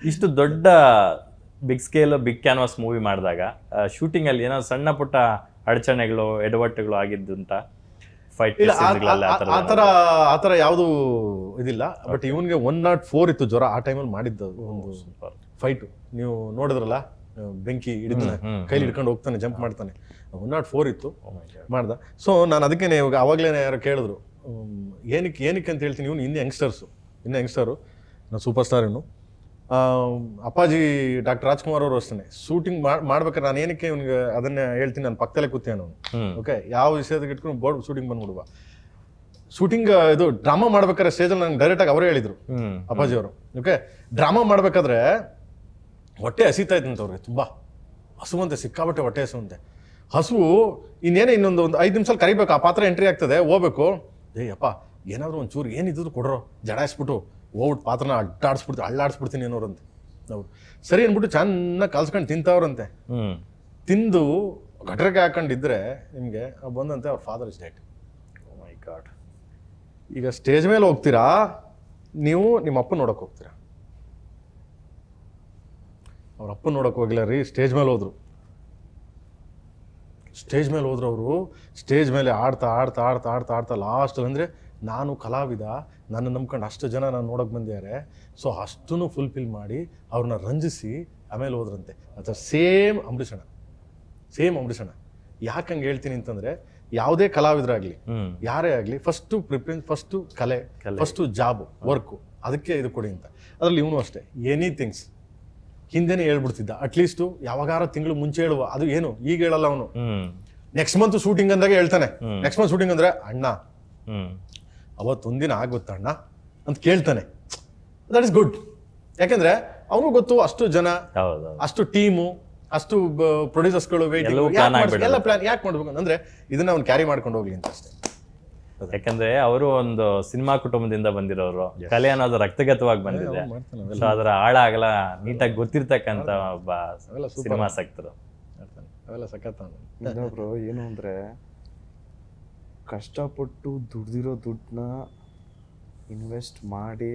ಇಷ್ಟು ದೊಡ್ಡ big scale big canvas movie ಮಾಡಿದಾಗ ಶೂಟಿಂಗ್ ಅಲ್ಲಿ ಏನೋ ಸಣ್ಣ ಪುಟ್ಟ ಅಡಚಣೆಗಳು ಎಡವಟ್ಟುಗಳು ಆಗಿದ್ದುಂಟ ಫೈಟ್ ಆತರ ಯಾವುದು ಇದಿಲ್ಲ. ಬಟ್ ಇವನ್ಗೆ 104 ಇತ್ತು ಜ್ವರ ಆ ಟೈಮಲ್ಲಿ ಮಾಡಿದ್ದು ಒಂದು ಫೈಟ್. ನೀವು ನೋಡಿದ್ರಲ್ಲ, ಬೆಂಕಿ ಹಿಡಿತಾನೆ, ಕೈಲಿ ಹಿಡ್ಕೊಂಡು ಹೋಗ್ತಾನೆ, ಜಂಪ್ ಮಾಡ್ತಾನೆ, 104 ಇತ್ತು ಮಾಡ್ದ. ಸೊ ನಾನು ಅದಕ್ಕೆ ಇವಾಗ ಅವಾಗಲೇ ಯಾರು ಕೇಳಿದ್ರು ಏನಕ್ಕೆ ಅಂತ ಹೇಳ್ತೀನಿ. ಇವನು ಇನ್ನು ಯಂಗ್ಸ್ಟರು ನಾನು ಸೂಪರ್ ಸ್ಟಾರ್. ಇವನು ಅಪ್ಪಾಜಿ ಡಾಕ್ಟರ್ ರಾಜ್ಕುಮಾರ್ ಅವರು ಅಷ್ಟೇ ಶೂಟಿಂಗ್ ಮಾಡ್ಬೇಕಾದ್ರೆ ನಾನು ಏನಕ್ಕೆ ಇವ್ನಿಗೆ ಅದನ್ನೇ ಹೇಳ್ತೀನಿ, ನಾನು ಪಕ್ಕದಲ್ಲೇ ಕೂತೇನೆ ಅವನು. ಓಕೆ, ಯಾವ ವಿಷಯದಾಗ ಇಟ್ಕೊಂಡು ಬೋರ್ಡ್ ಶೂಟಿಂಗ್ ಬಂದ್ಬಿಡುವ. ಶೂಟಿಂಗ್ ಇದು ಡ್ರಾಮಾ ಮಾಡ್ಬೇಕಾದ್ರೆ ಸ್ಟೇಜಲ್ಲಿ ನಂಗೆ ಡೈರೆಕ್ಟಾಗಿ ಅವರೇ ಹೇಳಿದ್ರು ಅಪ್ಪಾಜಿ ಅವರು. ಓಕೆ, ಡ್ರಾಮಾ ಮಾಡ್ಬೇಕಾದ್ರೆ ಹೊಟ್ಟೆ ಹಸಿತಾ ಇತ್ತಂತೆ ಅವ್ರಿಗೆ, ತುಂಬ ಹಸುವಂತೆ, ಸಿಕ್ಕಾಬಟ್ಟೆ ಹೊಟ್ಟೆ ಹಸುವಂತೆ. ಹಸು ಇನ್ನೇನೇ ಇನ್ನೊಂದು 5 ನಿಮಿಷದಲ್ಲಿ ಕರಿಬೇಕು, ಆ ಪಾತ್ರ ಎಂಟ್ರಿ ಆಗ್ತದೆ, ಹೋಗ್ಬೇಕು. ಅಪ್ಪ ಏನಾದರೂ ಒಂಚೂರು ಏನಿದ್ರು ಕೊಡ್ರೋ, ಜಡಾಯಿಸ್ಬಿಟ್ಟು ಹೋಗ್ಬಿಟ್ಟು ಪಾತ್ರನ ಅಳ್ಳಾಡಿಸ್ಬಿಡ್ತೀನಿ ಅನ್ನೋರಂತೆ. ಅವ್ರು ಸರಿ ಅಂದ್ಬಿಟ್ಟು ಚೆನ್ನಾಗಿ ಕಲ್ಸ್ಕೊಂಡು ತಿಂತವ್ರಂತೆ. ತಿಂದು ಗಟ್ರಕ್ಕೆ ಹಾಕೊಂಡಿದ್ರೆ ನಿಮಗೆ ಬಂದಂತೆ ಅವ್ರ father is dead. Oh my god. ಈಗ ಸ್ಟೇಜ್ ಮೇಲೆ ಹೋಗ್ತೀರಾ ನೀವು, ನಿಮ್ಮ ಅಪ್ಪ ನೋಡೋಕೆ ಹೋಗ್ತೀರಾ. ಅವ್ರ ಅಪ್ಪ ನೋಡೋಕೆ ಹೋಗಿಲ್ಲ ರೀ, ಸ್ಟೇಜ್ ಮೇಲೆ ಹೋದ್ರು ಅವರು. ಸ್ಟೇಜ್ ಮೇಲೆ ಆಡ್ತಾ ಲಾಸ್ಟಲ್ಲಿ ಅಂದರೆ ನಾನು ಕಲಾವಿದ, ನನ್ನ ನಂಬ್ಕೊಂಡು ಅಷ್ಟು ಜನ ನಾನು ನೋಡೋಕೆ ಬಂದಿದ್ದಾರೆ. ಸೊ ಅಷ್ಟನ್ನು ಫುಲ್ಫಿಲ್ ಮಾಡಿ ಅವ್ರನ್ನ ರಂಜಿಸಿ ಆಮೇಲೆ ಹೋದ್ರಂತೆ. ಅಥವಾ ಸೇಮ್ ಅಂಬರೀಷಣ. ಯಾಕೆ ಹಂಗೆ ಹೇಳ್ತೀನಿ ಅಂತಂದರೆ, ಯಾವುದೇ ಕಲಾವಿದರಾಗಲಿ ಯಾರೇ ಆಗಲಿ ಫಸ್ಟು ಕಲೆ, ಫಸ್ಟು ಜಾಬು, ವರ್ಕು, ಅದಕ್ಕೆ ಇದು ಕೊಡಿ ಅಂತ. ಅದರಲ್ಲಿ ಇವನು ಅಷ್ಟೇ, ಎನಿಥಿಂಗ್ಸ್ ಹಿಂದೆನೇ ಹೇಳ್ಬಿಡ್ತಿದ್ದ. ಅಟ್ಲೀಸ್ಟು ಯಾವಾಗಾರ ತಿಂಗಳು ಮುಂಚೆ ಹೇಳುವ, ಅದು ಏನು ಈಗ ಹೇಳಲ್ಲ ಅವನು. ನೆಕ್ಸ್ಟ್ ಮಂತ್ ಶೂಟಿಂಗ್ ಅಂದಾಗ ಹೇಳ್ತಾನೆ. ನೆಕ್ಸ್ಟ್ ಮಂತ್ ಶೂಟಿಂಗ್ ಅಂದ್ರೆ ಅಣ್ಣ ಅವತ್ತೊಂದಿನ ಆಗುತ್ತ ಅಣ್ಣ ಅಂತ ಕೇಳ್ತಾನೆ. That is good. ಯಾಕೆಂದ್ರೆ ಅವನು ಗೊತ್ತು, ಅಷ್ಟು ಜನ, ಅಷ್ಟು ಟೀಮು, ಅಷ್ಟು ಪ್ರೊಡ್ಯೂಸರ್ಸ್ಗಳು, ಎಲ್ಲ ಪ್ಲಾನ್ ಯಾಕೆ ಮಾಡ್ಬೇಕು ಅಂದ್ರೆ ಇದನ್ನ ಅವ್ನು ಕ್ಯಾರಿ ಮಾಡ್ಕೊಂಡು ಹೋಗ್ಲಿ ಅಂತ ಅಷ್ಟೇ. ಯಾಕಂದ್ರೆ ಅವರು ಒಂದು ಸಿನಿಮಾ ಕುಟುಂಬದಿಂದ ಬಂದಿರೋರು, ಕಲೆ ಅನ್ನೋದು ರಕ್ತಗತವಾಗಿ ಬಂದಿದೆ. ಸೊ ಅದರ ಆಳ ಆಗಲ ನೀಟಾಗಿ ಗೊತ್ತಿರ್ತಕ್ಕಂಥ ಒಬ್ಬ ಸಿನಿಮಾಸಕ್ತರು. ಅವೆಲ್ಲ ಸಖತ್. ಇನ್ನೊಬ್ರು ಏನು ಅಂದ್ರೆ, ಕಷ್ಟಪಟ್ಟು ದುಡ್ದಿರೋ ದುಡ್ಡನ್ನ ಇನ್ವೆಸ್ಟ್ ಮಾಡಿ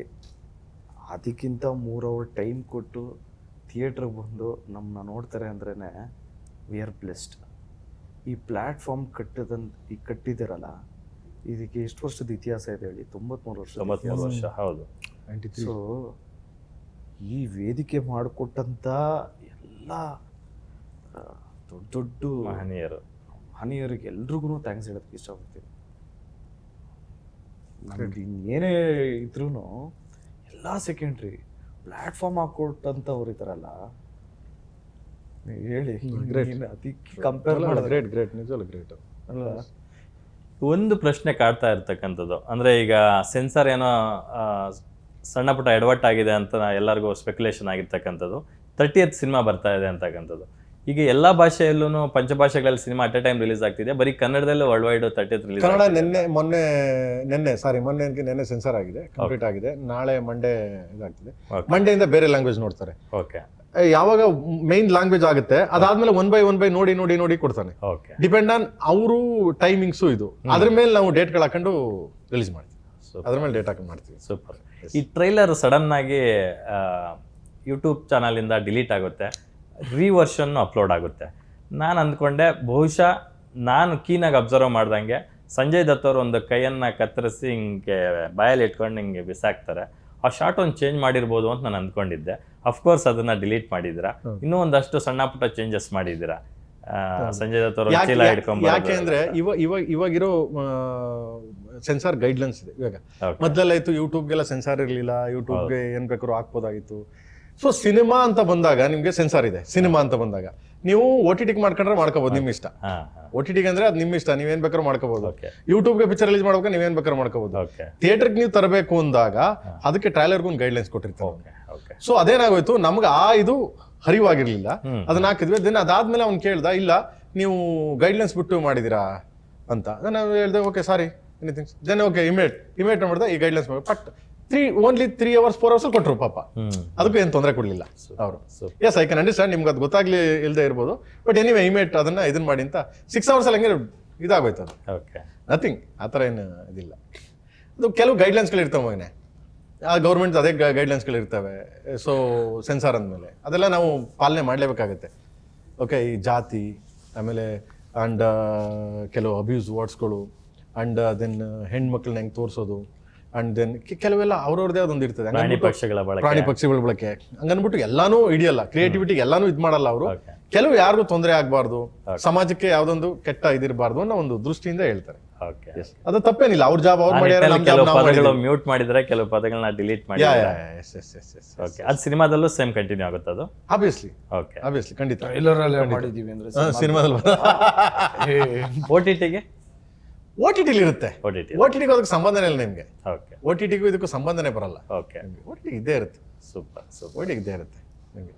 ಅದಕ್ಕಿಂತ 3 ಅವರ್ ಟೈಮ್ ಕೊಟ್ಟು ಥಿಯೇಟ್ರಿಗೆ ಬಂದು ನಮ್ಮನ್ನ ನೋಡ್ತಾರೆ ಅಂದ್ರೇ ವಿ ಆರ್ ಬ್ಲೆಸ್ಡ್. ಈ ಪ್ಲ್ಯಾಟ್ಫಾರ್ಮ್ ಕಟ್ಟಿದಿರಲ್ಲ, ಇದಕ್ಕೆ ಎಷ್ಟು ವರ್ಷದ ಇತಿಹಾಸ ಇದೆ ಹೇಳಿ? 93 ವರ್ಷ. ಹೌದು. ಸೊ ಈ ವೇದಿಕೆ ಮಾಡಿಕೊಟ್ಟಂಥ ಎಲ್ಲ ದೊಡ್ಡ ಮಹನೀಯರಿಗೆ ಎಲ್ರಿಗೂ ಥ್ಯಾಂಕ್ಸ್ ಹೇಳೋದಕ್ಕೆ ಇಷ್ಟಪಡ್ತೀನಿ. ನಮ್ದು ಇನ್ನೇನೇ ಇದ್ರೂ ಎಲ್ಲ ಸೆಕೆಂಡ್ರಿ ಪ್ಲ್ಯಾಟ್ಫಾರ್ಮ್ ಹಾಕೊಟ್ಟಂಥವ್ರು ಇದ್ದಾರಲ್ಲ, ಹೇಳಿ ಅದಕ್ಕೆ ಕಂಪೇರ್ ಮಾಡಿದ್ರೆ ಗ್ರೇಟ್ ನಿಜವಲ್ಲ ಗ್ರೇಟ್ ಅಲ್ಲ. ಒಂದು ಪ್ರಶ್ನೆ ಕಾಡ್ತಾ ಇರ್ತಕ್ಕಂಥದ್ದು ಅಂದ್ರೆ, ಈಗ ಸೆನ್ಸಾರ್ ಏನೋ ಸಣ್ಣ ಪುಟ್ಟ ಎಡವಟ್ಟಾಗಿದೆ ಅಂತ ಎಲ್ಲರಿಗೂ ಸ್ಪೆಕ್ಯುಲೇಷನ್ ಆಗಿರ್ತಕ್ಕಂಥದ್ದು. 30th ಸಿನಿಮಾ ಬರ್ತಾ ಇದೆ ಅಂತಕ್ಕಂಥದ್ದು. ಈಗ ಎಲ್ಲಾ ಭಾಷೆಯಲ್ಲೂ ಪಂಚಭಾಷೆಗಳಲ್ಲಿ cinema at a time release ಆಗ್ತಿದೆ. ಬರೀ ಕನ್ನಡದಲ್ಲೂ world wide 30th release. Kannada ಮೊನ್ನೆ ಸೆನ್ಸಾರ್ ಆಗಿದೆ, ಕಂಪ್ಲೀಟ್ ಆಗಿದೆ. ನಾಳೆ ಮಂಡೇ ಇದಾಗ್ತಿದೆ. ಮಂಡೆಯಿಂದ ಬೇರೆ ಲ್ಯಾಂಗ್ವೇಜ್ ನೋಡ್ತಾರೆ. ಓಕೆ, ಯಾವಾಗ ಮೈನ್ ಲ್ಯಾಂಗ್ವೇಜ್ ಆಗುತ್ತೆ ಅದಾದ್ಮೇಲೆ 1 by 1 ನೋಡಿ ಕೊಡ್ತಾನೆ. ಡಿಪೆಂಡ್ ಆನ್ ಅವರು ಟೈಮಿಂಗ್ಸು. ಇದು ಅದ್ರ ಮೇಲೆ ನಾವು ಡೇಟ್ಗಳು ಹಾಕೊಂಡು ರಿಲೀಸ್ ಮಾಡ್ತೀವಿ. ಅದ್ರ ಮೇಲೆ ಡೇಟ್ ಹಾಕೊಂಡು ಮಾಡ್ತೀವಿ. ಸೂಪರ್. ಈ ಟ್ರೈಲರ್ ಸಡನ್ ಆಗಿ ಯೂಟ್ಯೂಬ್ ಚಾನಲ್ ಇಂದ ಡಿಲೀಟ್ ಆಗುತ್ತೆ, ರೀವರ್ಷನ್ ಅಪ್ಲೋಡ್ ಆಗುತ್ತೆ. ನಾನು ಅಂದ್ಕೊಂಡೆ ಬಹುಶಃ ನಾನು ಕೀನಾಗಿ ಅಬ್ಸರ್ವ್ ಮಾಡ್ದಂಗೆ ಸಂಜಯ್ ದತ್ ಅವರು ಒಂದು ಕೈಯನ್ನು ಕತ್ತರಿಸಿ ಹಿಂಗೆ ಬಾಯಲ್ಲಿ ಇಟ್ಕೊಂಡು ಹಿಂಗೆ ಬಿಸಾಕ್ತಾರೆ. ಆ ಶಾರ್ಟ್ ಒಂದು ಚೇಂಜ್ ಮಾಡಿರ್ಬೋದು ಅಂತ ನಾನು ಅಂದ್ಕೊಂಡಿದ್ದೆ. ಅಫ್ಕೋರ್ಸ್ ಅದನ್ನ ಡಿಲೀಟ್ ಮಾಡಿದ್ದೀರಾ. ಇನ್ನೂ ಒಂದಷ್ಟು ಸಣ್ಣ ಪುಟ್ಟ ಚೇಂಜಸ್ ಮಾಡಿದ್ದೀರಾ. ಸಂಜಯ್ ದತ್ ಅವರು ಚೀಲ ಹಿಡ್ಕೊಂಡ್ ಯಾಕೆ ಅಂದ್ರೆ ಇವಾಗಿರೋ ಸೆನ್ಸಾರ್ ಗೈಡ್ಲೈನ್ಸ್ ಇದೆ. ಇವಾಗ ಮೊದಲೆಲ್ಲ ಯೂಟ್ಯೂಬ್ಗೆಲ್ಲ ಸೆನ್ಸಾರ್ ಇರಲಿಲ್ಲ, ಯೂಟ್ಯೂಬ್ಗೆ ಏನ್ ಬೇಕಾದ್ರೂ ಹಾಕ್ಬೋದಾಗಿತ್ತು. ಸೊ ಸಿನಿಮಾ ಅಂತ ಬಂದಾಗ ನಿಮ್ಗೆ ಸೆನ್ಸಾರ್ ಇದೆ. ಸಿನಿಮಾ ಅಂತ ಬಂದಾಗ ನೀವು OTT ಮಾಡ್ಕೊಂಡ್ರೆ ಮಾಡ್ಕೋಬಹುದು, ನಿಮ್ ಇಷ್ಟ. OTT ಅಂದ್ರೆ ಅದು ನಿಮ್ ಇಷ್ಟ, ನೀವೇನ್ ಬೇಕಾದ್ರೂ ಮಾಡ್ಕೋಬಹುದು. ಯೂಟ್ಯೂಬ್ಗೆ ಪಿಕ್ಚರ್ ರಿಲೀಸ್ ಮಾಡ್ಬೇಕು, ನೀವೇನ್ ಬೇಕಾದ್ರೂ ಮಾಡ್ಕೋಬಹುದು. ಥಿಯೇಟರ್ಗೆ ನೀವು ತರಬೇಕು ಅಂದಾಗ ಅದಕ್ಕೆ ಟ್ರೈಲರ್ಗೂ ಒಂದು ಗೈಡ್ಲೈನ್ಸ್ ಕೊಟ್ಟಿರ್ತಾರೆ. ಸೊ ಅದೇನಾಗೋಯ್ತು, ನಮ್ಗೆ ಇದು ಹರಿವಾಗಿರ್ಲಿಲ್ಲ, ಅದನ್ನ ಹಾಕಿದ್ವಿ. ದೆನ್ ಅದಾದ್ಮೇಲೆ ಅವ್ನು ಕೇಳ್ದ, ಇಲ್ಲ ನೀವು ಗೈಡ್ಲೈನ್ಸ್ ಬಿಟ್ಟು ಮಾಡಿದೀರಾ ಅಂತ. ನಾವು ಹೇಳ್ದೆ okay sorry anythings. Then okay immediate ಮಾಡ್ದೆ ಈ ಗೈಡ್ಲೈನ್ಸ್ ಮಾಡಿ ಬಟ್ ಓನ್ಲಿ 3 hours 4 hours ಕೊಟ್ಟರು ಪಾಪ. ಅದಕ್ಕೂ ಏನು ತೊಂದರೆ ಕೊಡ್ಲಿಲ್ಲ ಅವರು. ಎಸ್ ಐ ಕ್ಯಾನ್ ಅಂಡರ್ಸ್ಟ್ಯಾಂಡ್, ನಿಮ್ಗೆ ಅದು ಗೊತ್ತಾಗ್ಲಿ ಇಲ್ಲದೆ ಇರ್ಬೋದು. ಬಟ್ ಎನಿವೇ ಇಮಿಡಿಯೇಟ್ ಅದನ್ನ ಇದನ್ನ ಮಾಡಿ ಅಂತ 6 hours ಅಲ್ಲಿ ಹಂಗೆ ಇದಾಗೋಯ್ತು ಅದು. ನಥಿಂಗ್ ಆ ಥರ ಏನು ಇದಿಲ್ಲ. ಅದು ಕೆಲವು ಗೈಡ್ಲೈನ್ಸ್ಗಳು ಇರ್ತಾವೆ ಮಗನೆ. ಆ ಗೌರ್ಮೆಂಟ್ ಅದೇ ಗೈಡ್ಲೈನ್ಸ್ಗಳು ಇರ್ತವೆ. ಸೊ ಸೆನ್ಸಾರ್ ಅಂದಮೇಲೆ ಅದೆಲ್ಲ ನಾವು ಪಾಲನೆ ಮಾಡಲೇಬೇಕಾಗತ್ತೆ. ಓಕೆ, ಈ ಜಾತಿ ಆಮೇಲೆ ಆ್ಯಂಡ್ ಕೆಲವು ಅಬ್ಯೂಸ್ ವರ್ಡ್ಸ್ಗಳು ಆ್ಯಂಡ್ ದೆನ್ ಹೆಣ್ಮಕ್ಳನ್ನ ಹೆಂಗೆ ತೋರಿಸೋದು ಆ್ಯಂಡ್ ದೆನ್ ಕೆಲವೆಲ್ಲ ಅವ್ರವ್ರದ್ದೇ ಅದೊಂದು ಇರ್ತದೆ. ಪ್ರಾಣಿ ಪಕ್ಷಿಗಳ ಬಳಕೆ. ಪ್ರಾಣಿ ಪಕ್ಷಿಗಳ ಬಳಕೆ ಹಂಗನ್ಬಿಟ್ಟು ಎಲ್ಲಾನು ಹಿಡಿಯಲ್ಲ, ಕ್ರಿಯೇಟಿವಿಟಿಗೆ ಎಲ್ಲಾನು ಇದು ಮಾಡಲ್ಲ ಅವರು. Okay. ಕೆಲವು ಯಾರಿಗೂ ತೊಂದರೆ ಆಗಬಾರ್ದು, ಸಮಾಜಕ್ಕೆ ಯಾವ್ದೊಂದು ಕೆಟ್ಟ ಇದಿರಬಾರ್ದು ಅನ್ನೋ ಒಂದು ದೃಷ್ಟಿಯಿಂದ ಹೇಳ್ತಾರೆ. ಓಕೆ. ಅದು ತಪ್ಪೇನಿಲ್ಲ, ಅವ್ರ ಜಾಬ್ ಅವ್ರು ಮಾಡ್ಯಾರ, ನಮ್ಮ ಜಾಬ್ ಕೆಲವು ನಾವು ಪದಗಳು ಮಾಡಿದ್ದೀವಿ. ಮ್ಯೂಟ್ ಮಾಡಿದ್ರೆ ಕೆಲವು ಪದಗಳನ್ನ ಡಿಲೀಟ್ ಮಾಡಿ. ಓಕೆ, ಅದು ಸಿನಿಮಾದಲ್ಲೂ ಸೇಮ್ ಕಂಟಿನ್ಯೂ ಆಗುತ್ತೆ ಅದು. Obviously okay. ಆಬ್ವಿಯಸ್ಲಿ ಖಂಡಿತ ಟ್ರೈಲರ್ ಅಲ್ಲೇ ಮಾಡಿದೀವಿ ಅಂದ್ರೆ ಸಿನಿಮಾದಲ್ಲಿ OTT-ಗೆ OTT ಇರುತ್ತೆ. OTT. OTT-ಗೆ ಅದಕ್ಕೆ ಸಂಬಂಧನೇ ಇಲ್ಲ ನಿಮ್ಗೆ. ಓಕೆ. OTT-ಗೂ ಇದಕ್ಕೂ ಸಂಬಂಧನೇ ಬರಲ್ಲ. ಓಕೆ. OTT ಇದ್ದೇ ಇರುತ್ತೆ, ಸೂಪರ್. OTT ಇದ್ದೇ ಇರುತ್ತೆ ನಿಮ್ಗೆ.